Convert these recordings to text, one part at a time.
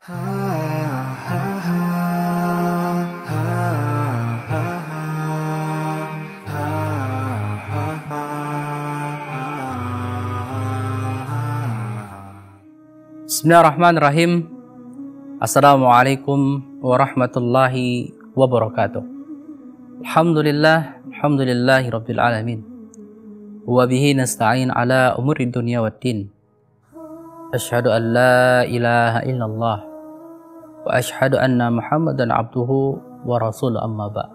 Bismillahirrahmanirrahim. Assalamualaikum warahmatullahi wabarakatuh. Alhamdulillahi rabbil alamin. Wa bihi nasta'in ala umuri dunya waddin. Asyhadu an la ilaha illallah wa asyhadu anna Muhammadan abduhu wa rasuluh, amma ba'd.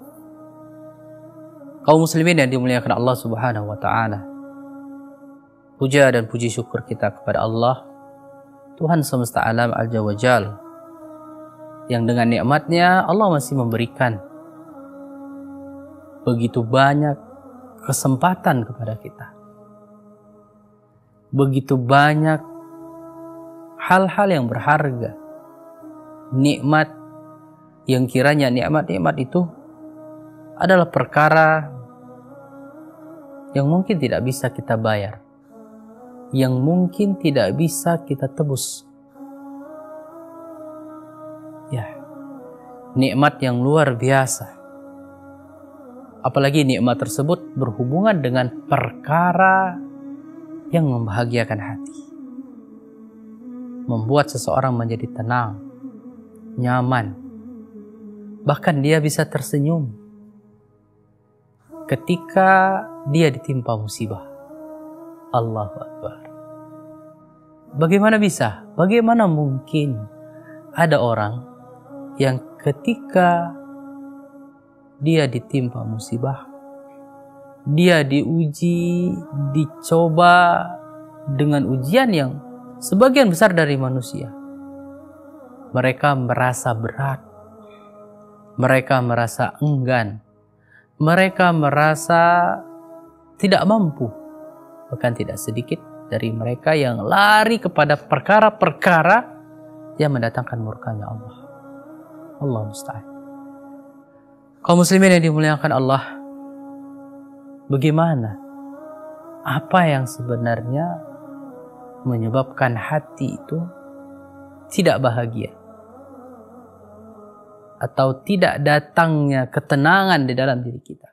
Kaum muslimin yang dimuliakan Allah Subhanahu wa taala. Puja dan puji syukur kita kepada Allah, Tuhan semesta alam Al-Jalla wa Jalla, yang dengan nikmatnya Allah masih memberikan begitu banyak kesempatan kepada kita. Begitu banyak hal-hal yang berharga, nikmat yang kiranya nikmat-nikmat itu adalah perkara yang mungkin tidak bisa kita bayar, yang mungkin tidak bisa kita tebus. Ya, nikmat yang luar biasa. Apalagi nikmat tersebut berhubungan dengan perkara yang membahagiakan hati, membuat seseorang menjadi tenang, nyaman, bahkan dia bisa tersenyum ketika dia ditimpa musibah. Allahu Akbar. Bagaimana bisa? Bagaimana mungkin ada orang yang ketika dia ditimpa musibah, dia diuji, dicoba dengan ujian yang sebagian besar dari manusia, mereka merasa berat, mereka merasa enggan, mereka merasa tidak mampu. Bahkan tidak sedikit dari mereka yang lari kepada perkara-perkara yang mendatangkan murkanya Allah. Allah musta'an. Kaum muslimin yang dimuliakan Allah, bagaimana? Apa yang sebenarnya menyebabkan hati itu tidak bahagia, atau tidak datangnya ketenangan di dalam diri kita?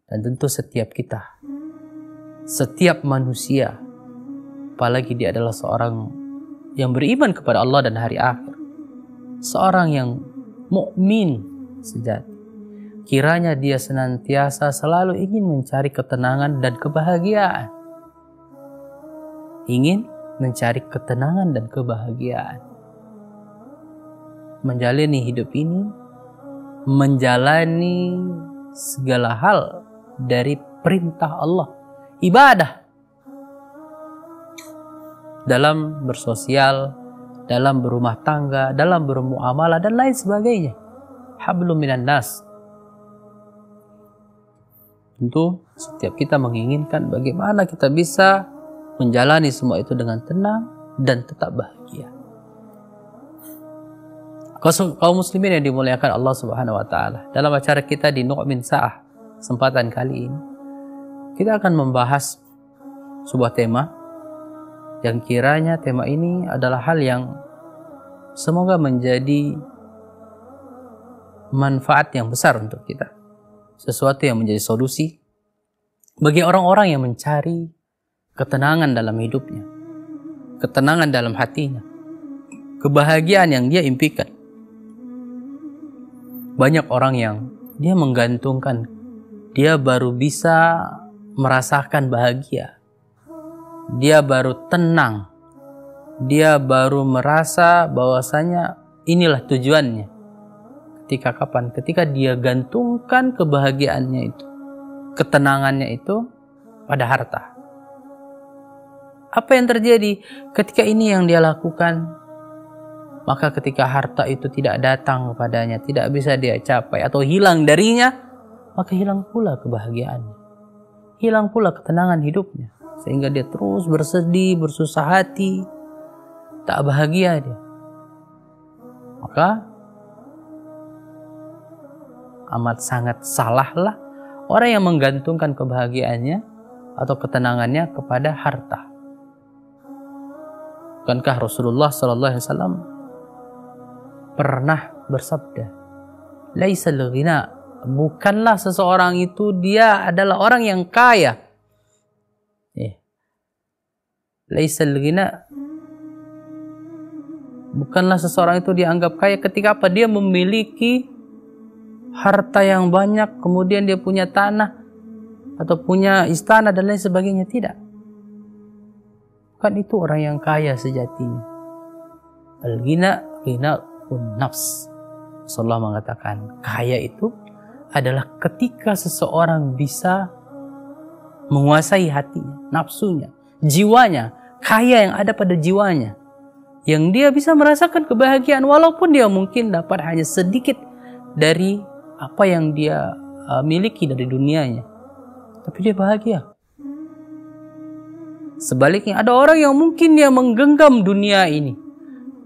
Dan tentu setiap kita, setiap manusia, apalagi dia adalah seorang yang beriman kepada Allah dan hari akhir, seorang yang mukmin sejati, kiranya dia senantiasa selalu ingin mencari ketenangan dan kebahagiaan. Ingin mencari ketenangan dan kebahagiaan. Menjalani hidup ini, menjalani segala hal dari perintah Allah, ibadah, dalam bersosial, dalam berumah tangga, dalam bermuamalah dan lain sebagainya. Hablum minan nas. Tentu setiap kita menginginkan bagaimana kita bisa menjalani semua itu dengan tenang dan tetap bahagia. Kaum muslimin yang dimuliakan Allah Subhanahu wa taala, dalam acara kita di Nu'min Sa'ah kesempatan kali ini, kita akan membahas sebuah tema yang kiranya tema ini adalah hal yang semoga menjadi manfaat yang besar untuk kita. Sesuatu yang menjadi solusi bagi orang-orang yang mencari ketenangan dalam hidupnya, ketenangan dalam hatinya, kebahagiaan yang dia impikan. Banyak orang yang dia menggantungkan, dia baru bisa merasakan bahagia, dia baru tenang, dia baru merasa bahwasanya inilah tujuannya. Ketika kapan? Ketika dia gantungkan kebahagiaannya itu, ketenangannya itu pada harta. Apa yang terjadi ketika ini yang dia lakukan? Maka ketika harta itu tidak datang kepadanya, tidak bisa dia capai atau hilang darinya, maka hilang pula kebahagiaannya, hilang pula ketenangan hidupnya, sehingga dia terus bersedih, bersusah hati, tak bahagia dia. Maka amat sangat salahlah orang yang menggantungkan kebahagiaannya atau ketenangannya kepada harta. Bukankah Rasulullah SAW pernah bersabda, "Laisal ghina," bukanlah seseorang itu dia adalah orang yang kaya. Laisal ghina, bukanlah seseorang itu dianggap kaya ketika apa? Dia memiliki harta yang banyak, kemudian dia punya tanah atau punya istana dan lain sebagainya. Tidak. Bukan itu orang yang kaya sejatinya. Al-ghina ghina'un nafs. Rasulullah mengatakan, kaya itu adalah ketika seseorang bisa menguasai hatinya, nafsunya, jiwanya, kaya yang ada pada jiwanya, yang dia bisa merasakan kebahagiaan walaupun dia mungkin dapat hanya sedikit dari apa yang dia miliki dari dunianya, tapi dia bahagia. Sebaliknya ada orang yang mungkin dia menggenggam dunia ini,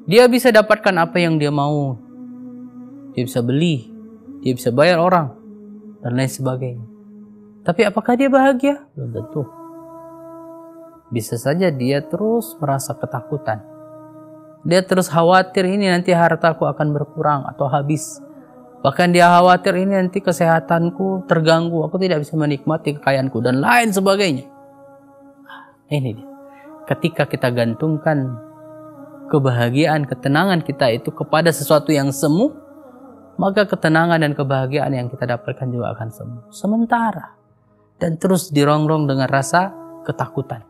dia bisa dapatkan apa yang dia mau, dia bisa beli, dia bisa bayar orang dan lain sebagainya, tapi apakah dia bahagia? Belum tentu. Bisa saja dia terus merasa ketakutan, dia terus khawatir ini nanti hartaku akan berkurang atau habis. Bahkan dia khawatir ini nanti kesehatanku terganggu, aku tidak bisa menikmati kekayaanku dan lain sebagainya. Ini dia. Ketika kita gantungkan kebahagiaan, ketenangan kita itu kepada sesuatu yang semu, maka ketenangan dan kebahagiaan yang kita dapatkan juga akan semu. Sementara. Dan terus dirongrong dengan rasa ketakutan,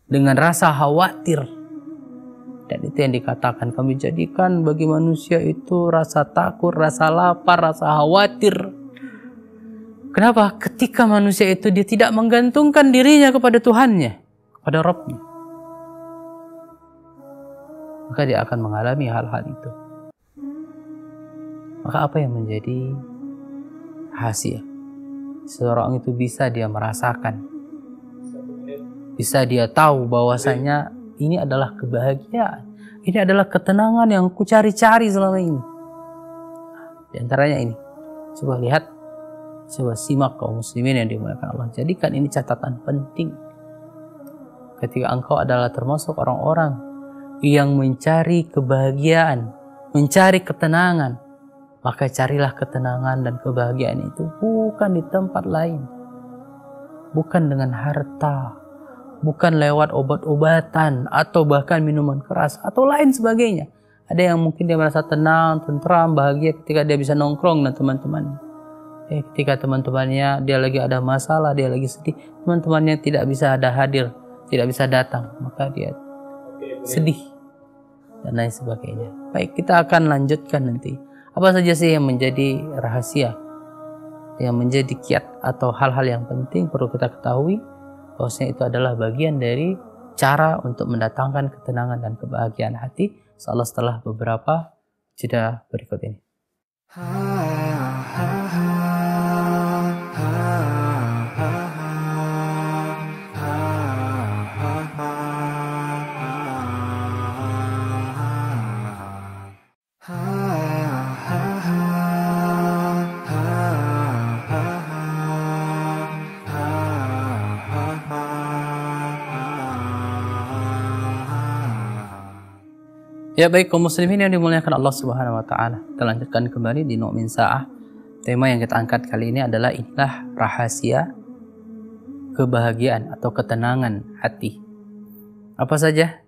dengan rasa khawatir. Dan itu yang dikatakan, kami jadikan bagi manusia itu rasa takut, rasa lapar, rasa khawatir. Kenapa? Ketika manusia itu dia tidak menggantungkan dirinya kepada Tuhannya, kepada Rabbnya, maka dia akan mengalami hal-hal itu. Maka apa yang menjadi rahasia? Seorang itu bisa dia merasakan, bisa dia tahu bahwasanya ini adalah kebahagiaan, ini adalah ketenangan yang ku cari-cari selama ini. Di antaranya ini, coba lihat, coba simak kaum muslimin yang dimuliakan Allah. Jadikan ini catatan penting. Ketika engkau adalah termasuk orang-orang yang mencari kebahagiaan, mencari ketenangan, maka carilah ketenangan dan kebahagiaan itu bukan di tempat lain, bukan dengan harta, bukan lewat obat-obatan atau bahkan minuman keras atau lain sebagainya. Ada yang mungkin dia merasa tenang, tentram, bahagia ketika dia bisa nongkrong dengan teman-temannya. Ketika teman-temannya dia lagi ada masalah, dia lagi sedih, teman-temannya tidak bisa ada hadir, tidak bisa datang, maka dia sedih dan lain sebagainya. Baik, kita akan lanjutkan nanti. Apa saja sih yang menjadi rahasia, yang menjadi kiat atau hal-hal yang penting perlu kita ketahui, bahwasanya itu adalah bagian dari cara untuk mendatangkan ketenangan dan kebahagiaan hati. Insyaallah setelah beberapa jeda berikut ini. Ya baik kaum muslimin yang dimuliakan Allah Subhanahu wa taala. Kita lanjutkan kembali di Nu'min Sa'ah. Tema yang kita angkat kali ini adalah inilah rahasia kebahagiaan atau ketenangan hati. Apa saja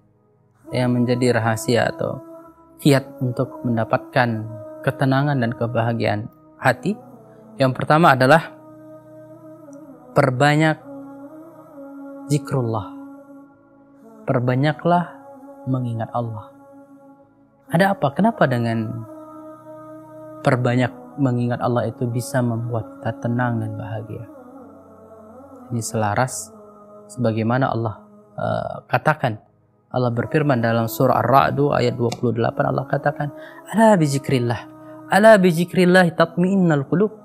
yang menjadi rahasia atau kiat untuk mendapatkan ketenangan dan kebahagiaan hati? Yang pertama adalah perbanyak zikrullah. Perbanyaklah mengingat Allah. Ada apa? Kenapa dengan perbanyak mengingat Allah itu bisa membuat kita tenang dan bahagia? Ini selaras sebagaimana Allah katakan. Allah berfirman dalam surah Ar-Ra'd ayat 28, Allah katakan, "Ala bi zikrillah tatma'innul qulub."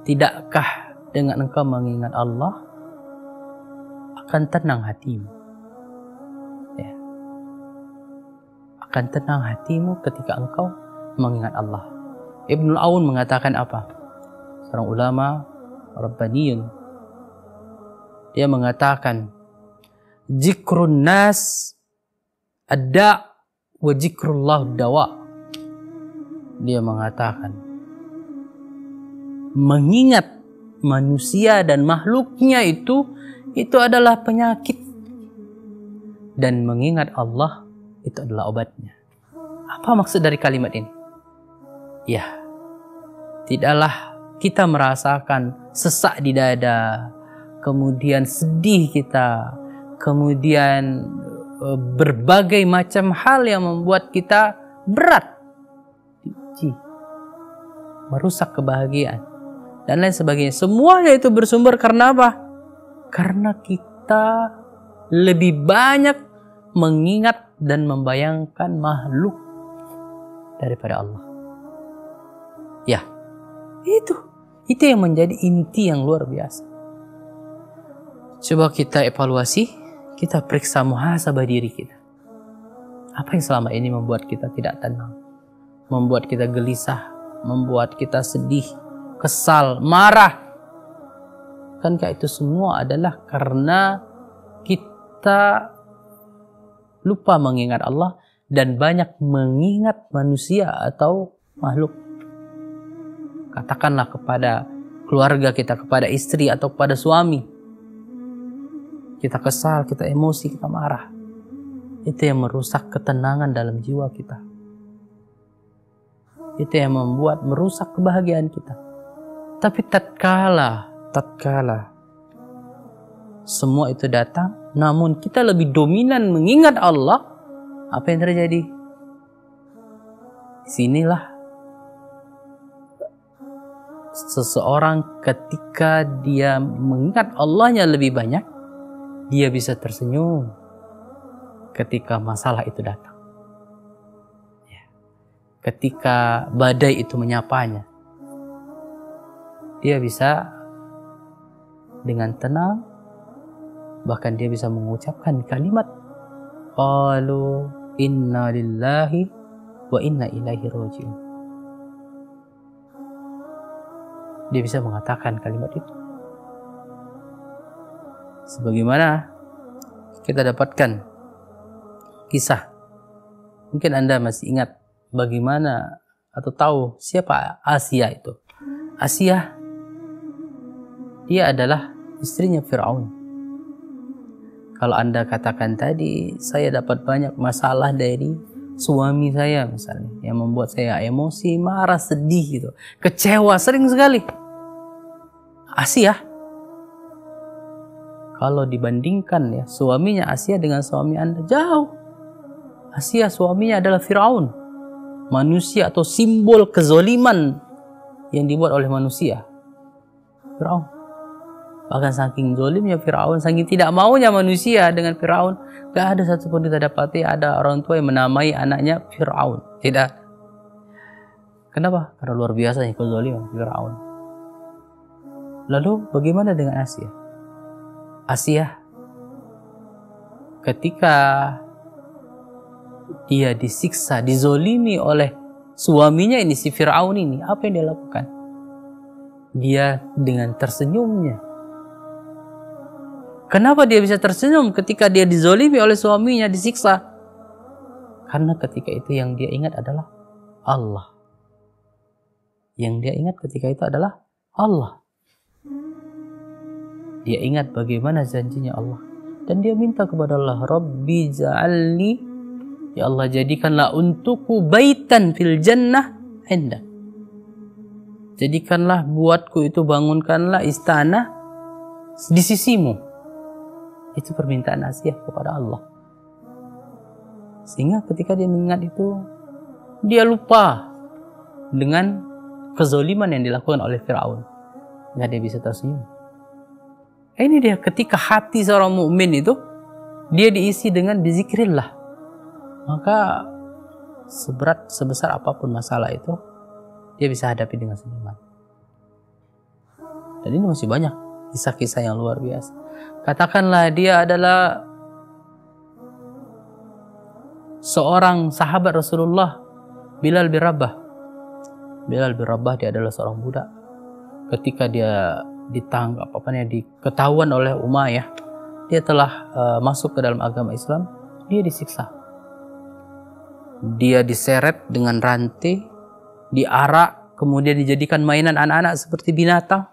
Tidakkah dengan engkau mengingat Allah akan tenang hatimu? Akan tenang hatimu ketika engkau mengingat Allah. Ibnul Aun mengatakan apa? Seorang ulama Rabbaniyun. Dia mengatakan, zikrun nas adda wa zikrullah dawa. Dia mengatakan mengingat manusia dan makhluknya itu adalah penyakit, dan mengingat Allah itu adalah obatnya. Apa maksud dari kalimat ini? Ya, tidaklah kita merasakan sesak di dada, kemudian sedih kita, kemudian berbagai macam hal yang membuat kita berat, merusak kebahagiaan dan lain sebagainya. Semuanya itu bersumber karena apa? Karena kita lebih banyak mengingat dan membayangkan makhluk daripada Allah. Ya, itu yang menjadi inti yang luar biasa. Coba kita evaluasi, kita periksa muhasabah diri kita. Apa yang selama ini membuat kita tidak tenang, membuat kita gelisah, membuat kita sedih, kesal, marah? Kankah itu semua adalah karena kita lupa mengingat Allah dan banyak mengingat manusia atau makhluk. Katakanlah kepada keluarga kita, kepada istri atau kepada suami. Kita kesal, kita emosi, kita marah. Itu yang merusak ketenangan dalam jiwa kita. Itu yang membuat merusak kebahagiaan kita. Tapi tatkala semua itu datang, namun kita lebih dominan mengingat Allah, apa yang terjadi? Sinilah seseorang ketika dia mengingat Allahnya lebih banyak, dia bisa tersenyum ketika masalah itu datang. Ketika badai itu menyapanya, dia bisa dengan tenang, bahkan dia bisa mengucapkan kalimat qalu inna lillahi wa inna ilaihi raji'un. Dia bisa mengatakan kalimat itu. Sebagaimana kita dapatkan kisah, mungkin Anda masih ingat bagaimana atau tahu siapa Asia itu. Asia, dia adalah istrinya Fir'aun. Kalau Anda katakan tadi, saya dapat banyak masalah dari suami saya misalnya, yang membuat saya emosi, marah, sedih gitu, kecewa sering sekali. Asia, kalau dibandingkan ya suaminya Asia dengan suami Anda, jauh. Asia suaminya adalah Fir'aun, manusia atau simbol kezoliman yang dibuat oleh manusia. Fir'aun. Bahkan saking zolimnya Fir'aun, saking tidak maunya manusia dengan Fir'aun, gak ada satupun kita dapati ada orang tua yang menamai anaknya Fir'aun. Tidak. Kenapa? Karena luar biasanya kezoliman Fir'aun. Lalu bagaimana dengan Asia? Asia, ketika dia disiksa, dizolimi oleh suaminya ini, si Fir'aun ini, apa yang dia lakukan? Dia dengan tersenyumnya. Kenapa dia bisa tersenyum ketika dia dizolimi oleh suaminya, disiksa? Karena ketika itu yang dia ingat adalah Allah. Yang dia ingat ketika itu adalah Allah. Dia ingat bagaimana janjinya Allah. Dan dia minta kepada Allah, Rabbi ja'alni, ya Allah jadikanlah untukku baitan fil jannah indak. Jadikanlah buatku itu, bangunkanlah istana di sisimu. Itu permintaan Asia kepada Allah. Sehingga ketika dia mengingat itu, dia lupa dengan kezoliman yang dilakukan oleh Fir'aun. Nggak dia bisa tersenyum. Ini dia ketika hati seorang mukmin itu, dia diisi dengan bizikrillah. Maka sebesar apapun masalah itu, dia bisa hadapi dengan senyuman. Dan ini masih banyak kisah-kisah yang luar biasa. Katakanlah dia adalah seorang sahabat Rasulullah, Bilal bin Rabah. Bilal bin Rabah, dia adalah seorang budak. Ketika dia ditangkap, diketahuan oleh Umayyah, dia telah masuk ke dalam agama Islam, dia disiksa. dia diseret dengan rantai, diarak, kemudian dijadikan mainan anak-anak seperti binatang,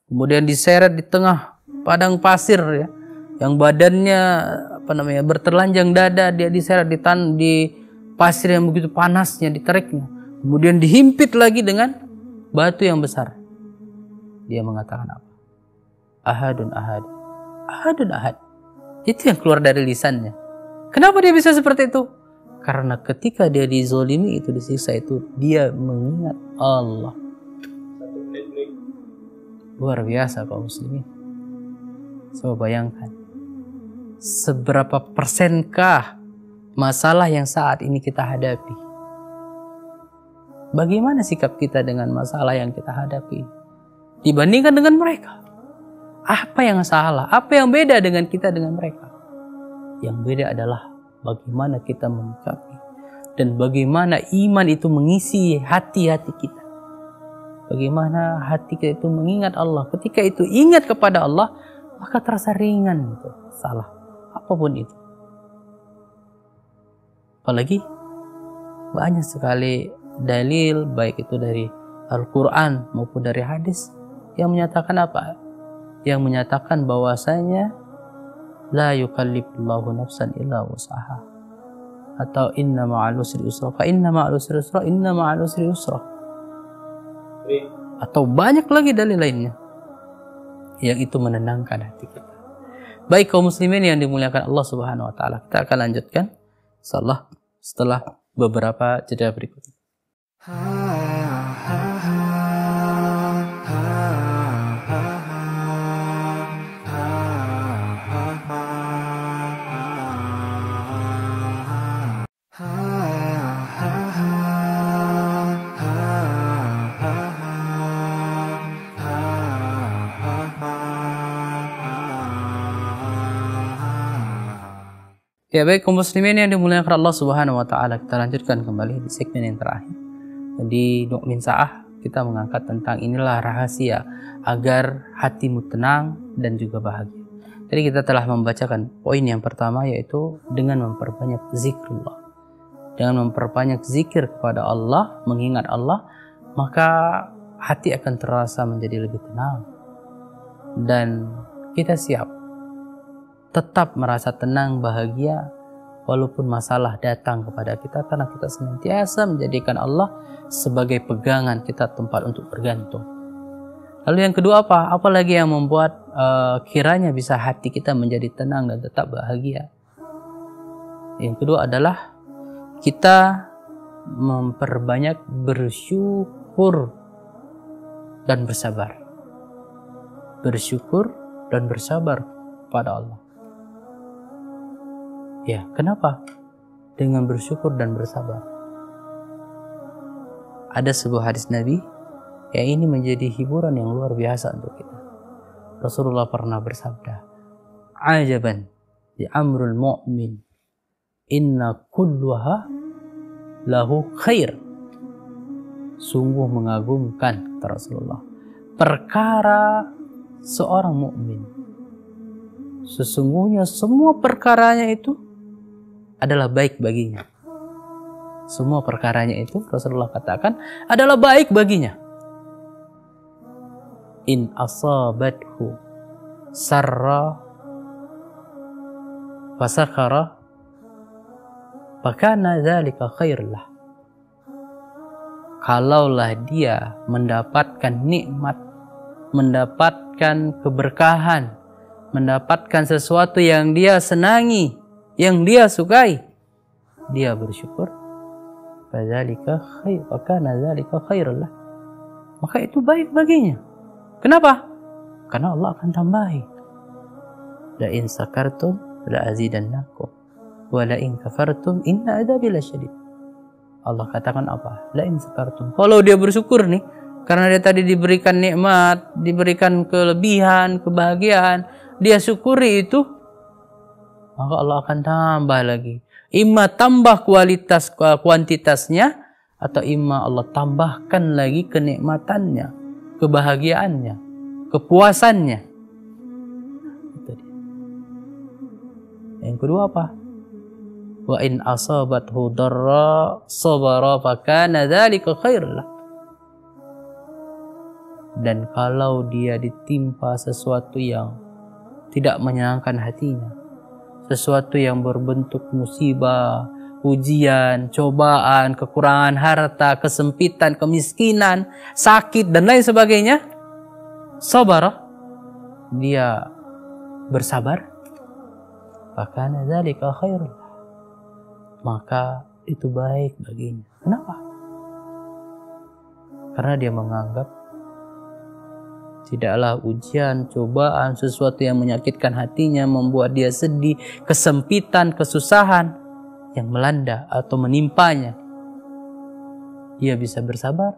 kemudian diseret di tengah padang pasir ya, yang badannya bertelanjang dada, dia diseret di pasir yang begitu panasnya, ditariknya, kemudian dihimpit lagi dengan batu yang besar. Dia mengatakan apa? Ahadun ahad, ahadun ahad. Itu yang keluar dari lisannya. Kenapa dia bisa seperti itu? Karena ketika dia dizolimi itu, disiksa itu, dia mengingat Allah. Luar biasa kaum muslimin. Coba bayangkan, seberapa persenkah masalah yang saat ini kita hadapi? Bagaimana sikap kita dengan masalah yang kita hadapi dibandingkan dengan mereka? Apa yang salah? Apa yang beda dengan kita dengan mereka? Yang beda adalah bagaimana kita menyikapi dan bagaimana iman itu mengisi hati-hati kita. Bagaimana hati kita itu mengingat Allah. Ketika itu ingat kepada Allah, maka terasa ringan itu salah apapun itu. Apalagi banyak sekali dalil, baik itu dari Al-Quran maupun dari hadis, yang menyatakan apa? Yang menyatakan bahwasanya la yukallifullahu nafsan illa wus'aha, atau inna ma'al usri yusra, fa inna ma'al usri yusra, inna ma'al usri yusra, atau banyak lagi dalil lainnya yang itu menenangkan hati kita. Baik kaum muslimin yang dimuliakan Allah Subhanahu wa taala, kita akan lanjutkan insyaallah setelah beberapa jeda berikut ini. Ya baik kaum muslimin yang dimuliakan Allah Subhanahu wa taala, kita lanjutkan kembali di segmen yang terakhir. Di Nu'min Sa'ah kita mengangkat tentang inilah rahasia agar hatimu tenang dan juga bahagia. Jadi kita telah membacakan poin yang pertama, yaitu dengan memperbanyak zikrullah. Dengan memperbanyak zikir kepada Allah, mengingat Allah, maka hati akan terasa menjadi lebih tenang. Dan kita siap tetap merasa tenang, bahagia, walaupun masalah datang kepada kita, karena kita senantiasa menjadikan Allah sebagai pegangan kita, tempat untuk bergantung. Lalu yang kedua apa? Apalagi yang membuat kiranya bisa hati kita menjadi tenang dan tetap bahagia? Yang kedua adalah kita memperbanyak bersyukur dan bersabar. Bersyukur dan bersabar pada Allah. Ya, kenapa? Dengan bersyukur dan bersabar. Ada sebuah hadis Nabi yang ini menjadi hiburan yang luar biasa untuk kita. Rasulullah pernah bersabda, "Ajaban di amrul mu'min, inna kulluha lahu khair." Sungguh mengagumkan, kata Rasulullah, perkara seorang mukmin. Sesungguhnya semua perkaranya itu adalah baik baginya. Semua perkaranya itu Rasulullah katakan adalah baik baginya. In asabathu sarra fasakara fakana dzalika khairlah. Kalaulah dia mendapatkan nikmat, mendapatkan keberkahan, mendapatkan sesuatu yang dia senangi, yang dia sukai, dia bersyukur, fadzalika khair, fakana dzalika khairlah, maka itu baik baginya. Kenapa? Karena Allah akan tambahi. La in sakartum la azidannakum wa la in kafartum inna adzabi lasyadid. Allah katakan apa? La in sakartum. Kalau dia bersyukur nih, karena dia tadi diberikan nikmat, diberikan kelebihan, kebahagiaan, dia syukuri itu, maka Allah akan tambah lagi. Imma tambah kuantitasnya, atau imma Allah tambahkan lagi kenikmatannya, kebahagiaannya, kepuasannya. Itu dia. Yang kedua apa? Wa in asabathu darra sabara fakana dzalika khairul lah. Dan kalau dia ditimpa sesuatu yang tidak menyenangkan hatinya, sesuatu yang berbentuk musibah, ujian, cobaan, kekurangan harta, kesempitan, kemiskinan, sakit dan lain sebagainya, sabar, dia bersabar, fakana dzalika khairul, maka itu baik baginya. Kenapa? Karena dia menganggap tidaklah ujian, cobaan, sesuatu yang menyakitkan hatinya, membuat dia sedih, kesempitan, kesusahan yang melanda atau menimpanya, dia bisa bersabar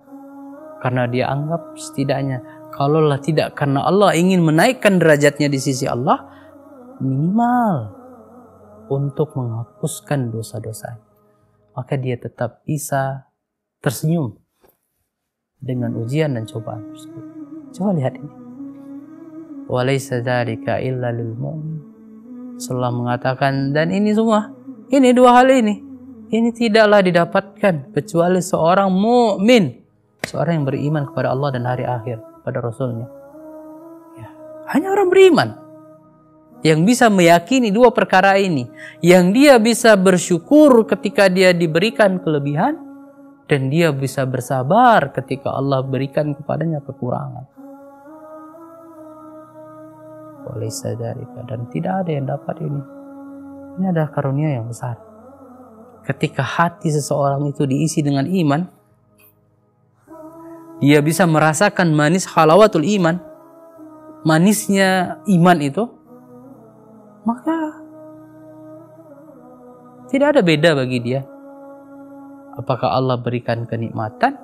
karena dia anggap setidaknya kalaulah tidak karena Allah ingin menaikkan derajatnya di sisi Allah, minimal untuk menghapuskan dosa-dosa, maka dia tetap bisa tersenyum dengan ujian dan cobaan tersebut. Coba lihat ini. Walaysa dzalika illa lil mu'min. Allah mengatakan, dan ini semua, ini dua hal ini tidaklah didapatkan kecuali seorang mukmin, seorang yang beriman kepada Allah dan hari akhir, pada Rasulnya. Ya, hanya orang beriman yang bisa meyakini dua perkara ini, yang dia bisa bersyukur ketika dia diberikan kelebihan, dan dia bisa bersabar ketika Allah berikan kepadanya kekurangan. Walaysa dzalika, dan tidak ada yang dapat ini. Ini adalah karunia yang besar. Ketika hati seseorang itu diisi dengan iman, dia bisa merasakan manis halawatul iman, manisnya iman itu, maka tidak ada beda bagi dia apakah Allah berikan kenikmatan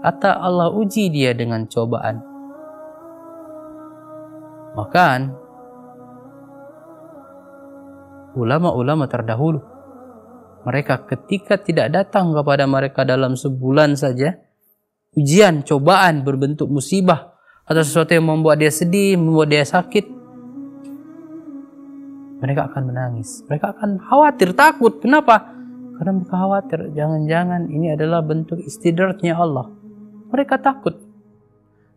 atau Allah uji dia dengan cobaan. Maka ulama-ulama terdahulu, mereka ketika tidak datang kepada mereka dalam sebulan saja ujian, cobaan berbentuk musibah atau sesuatu yang membuat dia sedih, membuat dia sakit, mereka akan menangis, mereka akan khawatir, takut. Kenapa? Karena mereka khawatir jangan-jangan ini adalah bentuk istidraknya Allah. Mereka takut.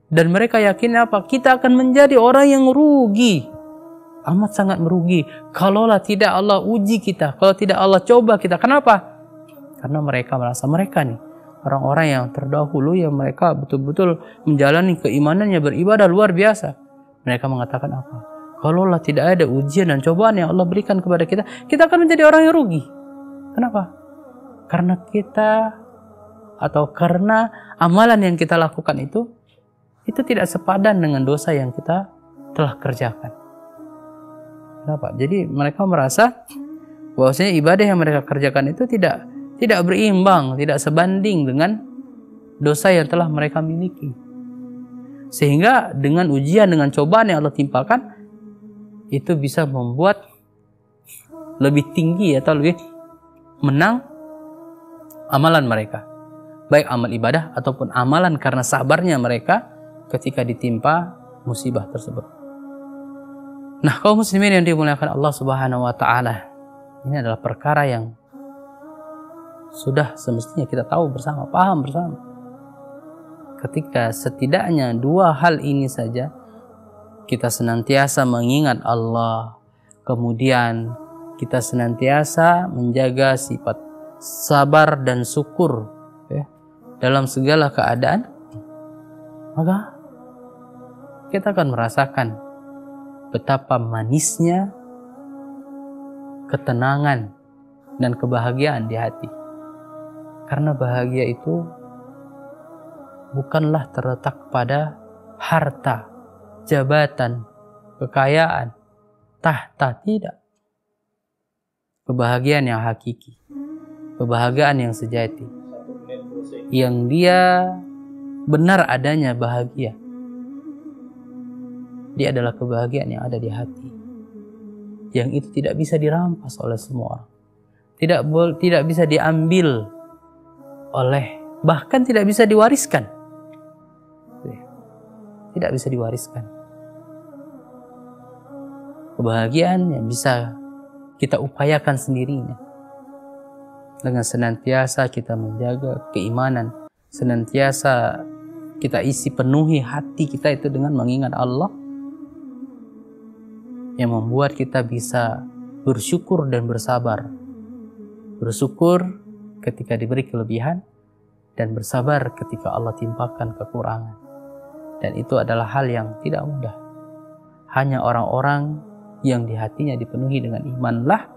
Dan mereka yakin apa? Kita akan menjadi orang yang rugi. Amat sangat merugi. Kalaulah tidak Allah uji kita. Kalau tidak Allah coba kita. Kenapa? Karena mereka merasa mereka nih orang-orang yang terdahulu, yang mereka betul-betul menjalani keimanannya, beribadah luar biasa. Mereka mengatakan apa? Kalaulah tidak ada ujian dan cobaan yang Allah berikan kepada kita, kita akan menjadi orang yang rugi. Kenapa? Karena kita, atau karena amalan yang kita lakukan itu tidak sepadan dengan dosa yang kita telah kerjakan. Kenapa? Jadi mereka merasa bahwasanya ibadah yang mereka kerjakan itu tidak berimbang, tidak sebanding dengan dosa yang telah mereka miliki. Sehingga dengan ujian, dengan cobaan yang Allah timpakan, itu bisa membuat lebih tinggi atau lebih menang amalan mereka. Baik amal ibadah ataupun amalan karena sabarnya mereka ketika ditimpa musibah tersebut. Nah, kaum muslimin yang dimuliakan Allah Subhanahu wa taala, ini adalah perkara yang sudah semestinya kita tahu bersama, paham bersama. Ketika setidaknya dua hal ini saja kita senantiasa mengingat Allah, kemudian kita senantiasa menjaga sifat sabar dan syukur ya, dalam segala keadaan, maka kita akan merasakan betapa manisnya ketenangan dan kebahagiaan di hati. Karena bahagia itu bukanlah terletak pada harta, jabatan, kekayaan, tahta, tidak. Kebahagiaan yang hakiki, kebahagiaan yang sejati, yang dia benar adanya bahagia, dia adalah kebahagiaan yang ada di hati, yang itu tidak bisa dirampas oleh semua orang, tidak bisa diambil oleh, bahkan tidak bisa diwariskan, tidak bisa diwariskan. Kebahagiaan yang bisa kita upayakan sendirinya, dengan senantiasa kita menjaga keimanan, senantiasa kita isi penuhi hati kita itu dengan mengingat Allah, yang membuat kita bisa bersyukur dan bersabar. Bersyukur ketika diberi kelebihan dan bersabar ketika Allah timpakan kekurangan. Dan itu adalah hal yang tidak mudah. Hanya orang-orang yang di hatinya dipenuhi dengan imanlah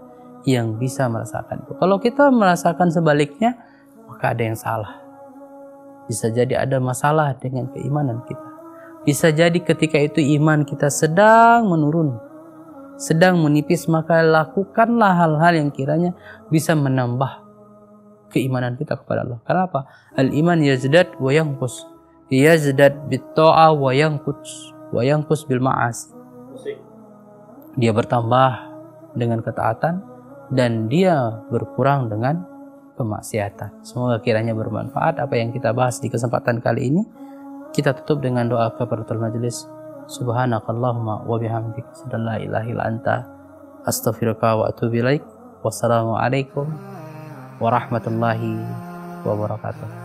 yang bisa merasakan itu. Kalau kita merasakan sebaliknya, maka ada yang salah. Bisa jadi ada masalah dengan keimanan kita. Bisa jadi ketika itu iman kita sedang menurun, sedang menipis, maka lakukanlah hal-hal yang kiranya bisa menambah keimanan kita kepada Allah. Kenapa? Al-iman yazdad wa yanqus. Yazdad bit-ta'ah wa yanqus bil ma'asi. Dia bertambah dengan ketaatan dan dia berkurang dengan kemaksiatan. Semoga kiranya bermanfaat apa yang kita bahas di kesempatan kali ini. Kita tutup dengan doa kafaratul majelis. Subhanakallahumma wa bihamdika asyhadu an la ilaha illa anta astaghfiruka wa atubu ilaik. Wassalamualaikum warahmatullahi wabarakatuh.